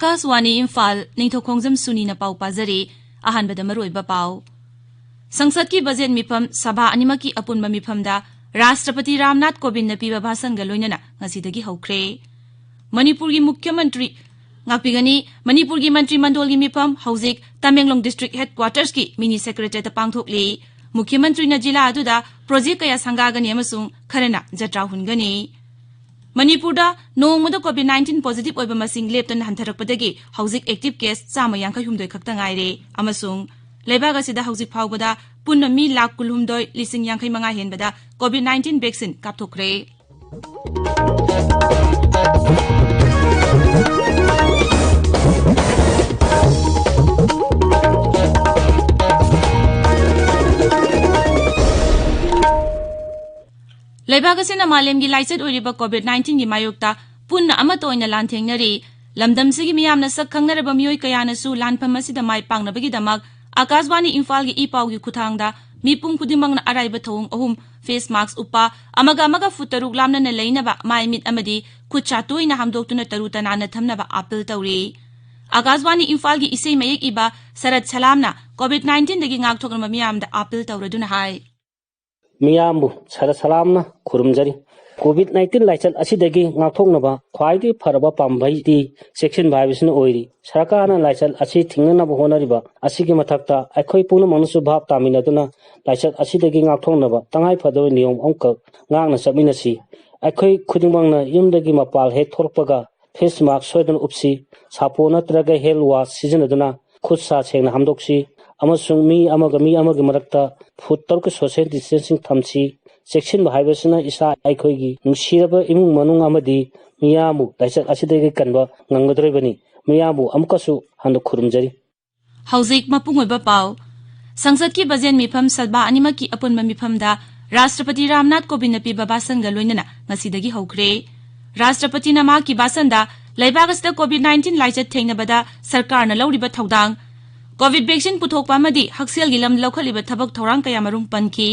Akaswani Imphal Ningthoukhongjam Suni na pau pazari ahanbada maroiba pau. Sangsad ki budget mifam sabha animaki apunba mifamda Rashtrapati Ramnath Kovind na piba bhasan ga loinana ngasidagi haukhre. Manipur gi Mukhyamantri ngakpigani Manipur gi Mantri Mandol gi mifam haujik Tamenglong District Headquarters ki mini secretary ta pangthokli. Mukhyamantri na jila aduda project kaya sangagani amasung kharana jatra hungani. Manipur da nongmada COVID-19 positive oiba masing leptan hantharakpadagi haujik active case chama yankai humdoi khakta ngaire amasung lebaga sida haujik phawbada punna mi lakh kulhumdoi lising yankai manga henbada COVID-19 vaccine kapthokre. Lebaga sina malem gi laicet oriba COVID-19 gi mayokta punna amato oina lanthengnari lamdam sigi miyamna sak khangnaraba miyoi kayana su lanpham asida mai pangnabagi damak Akaswani Imphal gi ipau gi khuthangda mipum khudimangna araiba thong ahum face mask upa amaga futaruk lamna na leinaba mai mit amadi khucha toina hamdoktuna taruta nana thamnaba appeal tawri. Akaswani Imphal gi isei mayek iba Sarat Salamna COVID-19 dagi ngakthokna miyamda appeal tawraduna hai. Miyambu Sarat Salamna khurumjari COVID-19 laichat asidagi ngakthoknaba khwaidi pharaba pambai di section bhaibisna oiri sarkarna laichat asi thingnana honariba asigi mathakta akhoi puna manusu bhab taminaduna laichat asidagi ngakthoknaba tangai phadoi niyom amka ngangna sabinasi akhoi khudingmangna yumdagi mapal he thorpaga face mask soidan upsi sapona traga hel wash sijanaduna khutsa sengna hamdoksi amasung mi amaga marakta foot tarka social distancing thamsi section bhaibasna isa aikhoigi nungsiraba imung manung amadi miyamu laichat asidagi kanba ngangadrebani miyamu amkasu hando khurumjari haujik mapungoiba pau sangsad ki budget mifam sadba animaki apunma mifamda Rashtrapati Ramnath Kovind na piba bhasan ga loinana ngasidagi haukhre. Rashtrapati na ma ki bhasanda leibagasda COVID-19 laichat thengnabada sarkarna lawriba thaudang COVID vaccine puthokpa amadi haksel gilam laukhaliba thabak thorang kaya marum panki.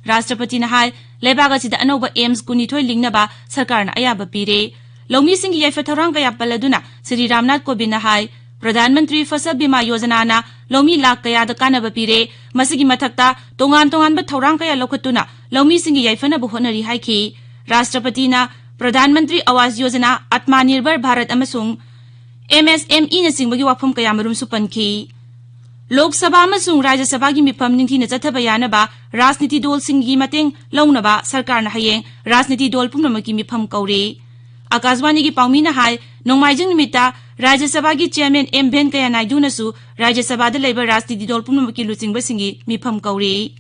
Rashtrapati na hai leibagasida anoba aims kunithoi lingnaba sarkarna ayaba pire. Lawmi singi yaifa thorang kaya paladuna Sri Ramnath Kovind na hai Pradhan Mantri Fasal Bima Yojana na lawmi lakh kaya da kanaba pire masigi mathakta tongan ba thorang kaya lokhatuna lawmi singi yaifana bu honari haiki. Rashtrapati na Pradhan Mantri Awas Yojana Atmanirbhar Bharat amasung MSME na singbagi wafam kaya marum supanki. Lok Sabha amasung Rajya Sabha gi mifam ningthina chathaba yanaba rajniti dol singi mateng launaba sarkarna hayeng rajniti dol pumnamaki mifam kauri. Akaswani gi paumina hai nongmaijing nimita Rajya Sabha gi chairman M Venkaiah Naidu nasu Rajya Sabha da leiba rajniti dol pumnamaki luchingba singi mifam kauri.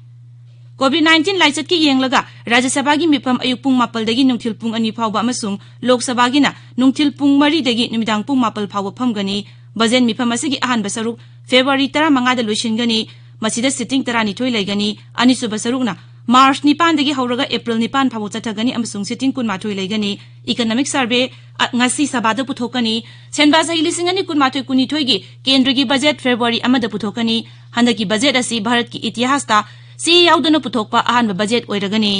COVID-19 laichat ki yenglaga Rajya Sabha gi mifam ayuk pung 4 dagi nungthil pung 2 phawba amasung Lok Sabha gi na nungthil pung 3 dagi nimidang pung 4 phawba phamgani. Budget mifam asigi ahanba saruk February 15 da loisingani masida sitting 12 laigani anisuba sarukna March 9 dagi hauraga April 9 phabu chathagani amasung sitting 12 laigani economic survey ngasi sabada puthokani senba sahi lisingani 12 gi kendragi budget February amada puthokani handaki budget asi Bharat ki itihas ta si yauduna puthokpa ahanba budget oiragani.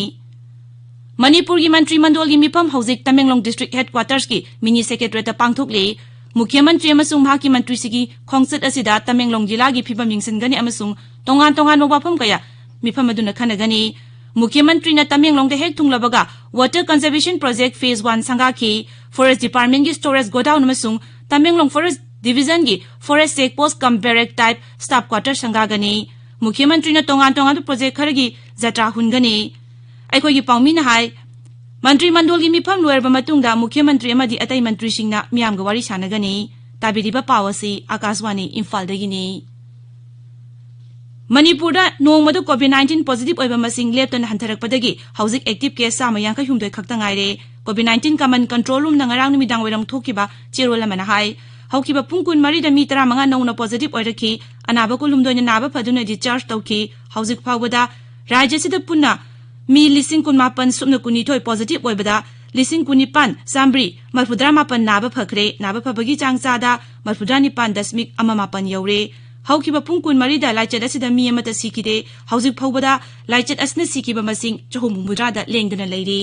Manipur gi Mantri Mandol gi mifam haujik Tamenglong District Headquarters ki mini secretary ta pangthokli Mukhyamantri amasung Mahaki Mantri sigi khongchat asida Tamenglong jila gi phibam yingsingani amasung tongan wafam kaya mifam aduna khanagani. Mukhyamantri na Tamenglong da hek thunglabaga Water Conservation Project Phase 1 sangaki Forest Department gi storage godown amasung Tamenglong Forest Division gi Forest Checkpost cum barrack type staff quarter sangagani. Mukhyamantri na tongan project kharagi jatra hungani. Aikhoi gi paumina hai Mantri Mandol gi mifam loerba matungda Mukhyamantri amadi atai mantri singna miyamga wari sanagani. Tabiriba pawasi Akaswani Imphal dagini. Manipur da nongmada COVID-19 positive oiba masing leptan hantharakpadagi haujik active case sama yankai humdoi khakta ngaire. COVID-19 command control room na ngarang numidang wairang thokiba chirol amana hai haukiba pungkun 3 da mi 35 nongna positive oiraki anaba ko lumdoi na naba phaduna discharge tawki haujik phawbada rajya sida punna mi lising kun mapan sumna kunithoi positive oibada lising kunipan sambri marfudra mapan naba phakre naba phabagi changchada marfudra nipan dasmik ama mapan yaure haukiba pungkun 3 da laichat asida mi amata sikide haujik phawbada laichat asna sikiba masing 300 da lengdana leiri.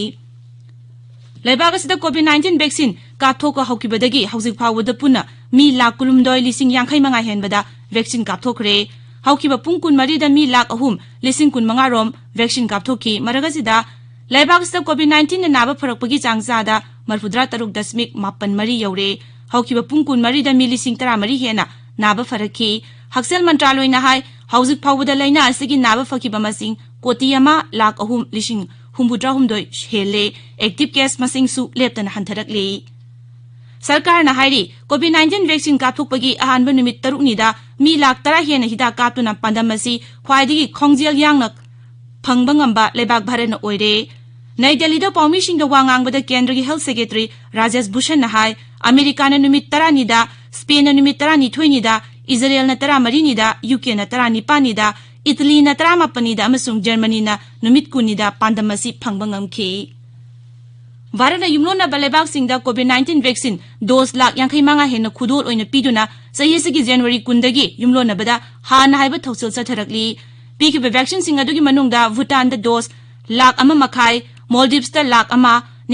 Leibagasida COVID-19 vaccine kapthoka haukibadagi haujik phawbada punna mi lak kulumdoi lising yangkai manga henbada vaccine kapthokre haukiba pung kun marida mi lak ahum lising kun manga rom vaccine kapthoki maragasida laibak sta covid-19 na naba pharakpagi changzada marfudra taruk dasmik mapan mari yaure haukiba pung kun marida mi lising tara mari hena naba pharaki haksel mantraloi na hai hauzik phawda laina asigi naba fakiba masing kotiyama lak ahum lising humbudra humdoi hele active case masing su leptana hantharakli सरकार ना हाइरी कोविड-19 vaccine काथोकपगी अहानब निमित तरुकनीदा मी लाख 10 हेन हिदा कातुना पांदमसी ख्वाइदगी खोंगजेल यांगना फंगबा ngamba लेबाक भारतना ओइरे नई दिल्लीदा पाउमिसिंगदा वांगांगबदा केंद्रगी health secretary Rajesh Bhushan ना हाय America ना निमित 10 Nida Spain ना निमित 10 निथोइ Nida Israel ना 10 मरी निदा यूके ना 10 निपा निदा इटली ना 10 मापनिदा अमसुंग जर्मनी ना निमित कुनिदा पांदमसी फंगबा ngamki भारत ना युमलोना बलेबाग सिंगदा कोविड-19 वैक्सीन डोज लाख 50 हेन खुदोल ओइना पीदुना सहीसगी जनवरी 10 गी युमलोना बदा हान हाइबा थौसल चथरकली पीकिबे वैक्सीन सिंग अदुगी मनुंगदा भूटान दा डोज लाख 1 मखाई मालदीव्स दा लाख 1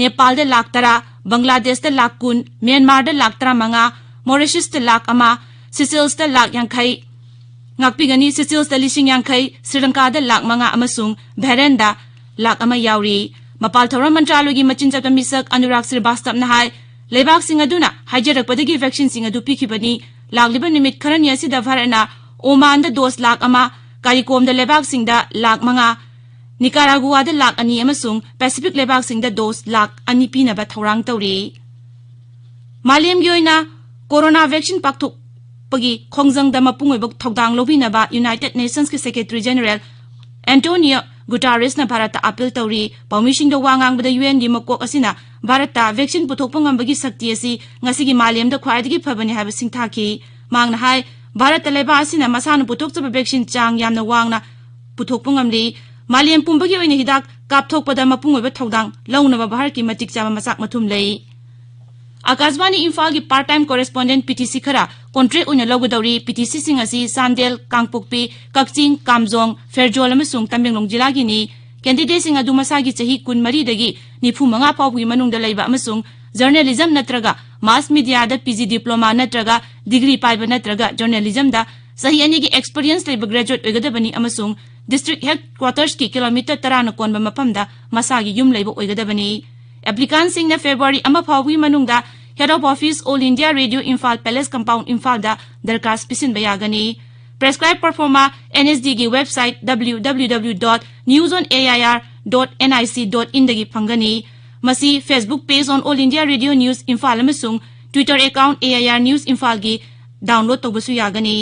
नेपाल दा लाख 10 बांग्लादेश दा लाख 10 म्यांमार दा लाख 35 मॉरिशस दा लाख 1 सिसेल्स दा लाख 50 ngakpigani सिसेल्स दा लिसिंग 50 श्रीलंका दा लाख 5 अमसुंग भेरेन दा लाख 1 यावरी मपाल थौरम मंत्रालयगी मचिन चप मिसक अनुराग श्रीवास्तव ना हाय लेबाक सिंग अदुना हाइजरकपदगी वैक्सीन सिंग अदु पिखिबनी लागलिबा निमित खरन यासिदा भारतना ओमान दा डोज लाख 1 कारिकोम दा लेबाक सिंग दा लाख 5 निकारागुआ दा लाख 2 अमसुंग पैसिफिक लेबाक सिंग दा डोज लाख 2 पीनबा थौरांग तौरी मालेमगी ओइना कोरोना वैक्सीन पाक्थोकपगी खोंगजंग दा मपुंगोइबा थौदांग लोबिनबा यूनाइटेड नेशंस के सेक्रेटरी जनरल एंटोनियो गुटारेस ना भारत अपील तौरी पाउमिशिंग वांगांग बदा यूएन गी मकोक असिना भारत वैक्सीन पुथोकपंग ngambagi शक्ति असि ngasigi मालेम दा ख्वाइदगी फबनी हाब सिंथाकी मांगना हाय भारत लेबा असिना मसानु पुथोकचब वैक्सीन चांग यामना वांगना पुथोकपंग ngamli मालेम पुंबगी ओइना हिदाक कापथोकपदा मपुंगोइबा थौदांग लौनबा भारत की मतिक चाबा मसाक मथुम लई आकाशवाणी इम्फाल की पार्ट टाइम कोरेस्पोंडेंट पीटीसी खरा कॉन्ट्रैक्ट ओइना लौगदौरी पीटीसी सिंग असि सांदेल कांगपोकपी कक्चिंग कामजोंग फेरजोल अमसुंग तमेंगलोंग जिलागिनी कैंडिडेट सिंग अदु मसागी चही 12 दगी 95 फाउगी मनुंगदा लैबा अमसुंग जर्नलिज्म नत्रगा मास मीडिया दा पीजी डिप्लोमा नत्रगा डिग्री पाइबा नत्रगा जर्नलिज्म दा सही अनिगी एक्सपीरियंस लैबा ग्रेजुएट ओइगदबनी अमसुंग डिस्ट्रिक्ट हेडक्वार्टर्स की किलोमीटर 13 न कोनबा मफमदा मसागी युम लैबा ओइगदबनी एप्लीकेंट सिंग ने फेब्रुआरी 1 फाउगी मनुंगदा head of office All India Radio Imphal palace compound Imphal दा दरखास्त पिसिन बयागनी प्रेस्क्राइब परफॉर्मा एनएसडी की वेबसाइट www.newsonair.nic.in दगी फंगनी मसी Facebook page on All India Radio news Imphal अमसुंग Twitter account AIR news Imphal की डाउनलोड तौबसु यागनी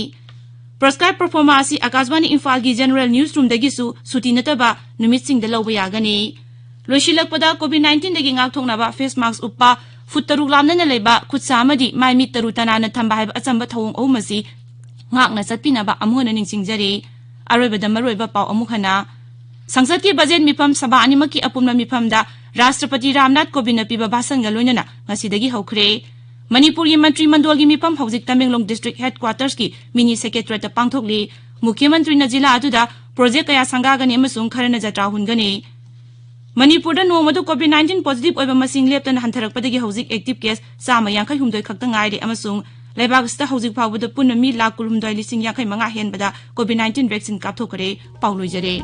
प्रेस्क्राइब परफॉर्मा असि आकाशवाणी इम्फाल की जनरल न्यूज रूम दगिसु सुटी नतबा नुमित सिंग द लौबा यागनी लोइसिलकपदा कोविड-19 दगी ngakthoknaba फेस मास्क उपा फुट तरुक लामना लेबा खुदसा अमदी माइ मिट तरु तनाना थंबा हाइबा अचंबा थौंग अहुमसी ngakna चटपिनबा अमुहना निंगसिंगजरी अरोइबदा मरोइबा पाउ अमुखना संसद की बजेट मिफम सभा अनिमकी अपुमना मिफमदा राष्ट्रपति रामनाथ कोविंद पीबा भाषणगा लोइनना ngasiदगी हौखरे मणिपुर की मंत्री मंडल की मिफम हौजिक तमेंगलोंग डिस्ट्रिक्ट हेडक्वार्टर्स की मिनी सेक्रेटरीट पांगथोकली मुख्यमंत्री न जिला अदुदा प्रोजेक्ट कया संगागनी अमसुंग खरना जत्रा हुनगनी मणिपुर नोंमदु कोविड-19 पॉजिटिव ओइबा मसिंग लेप्तन हंथरकपदगी हौजिक एक्टिव केस 152 खक्ता ngaire अमसुंग लेबागस्ता हौजिक फावबदा पुन मी लाख 250 हेनबदा कोविड-19 वैक्सीन कापथोकरे पाउलोइजरे।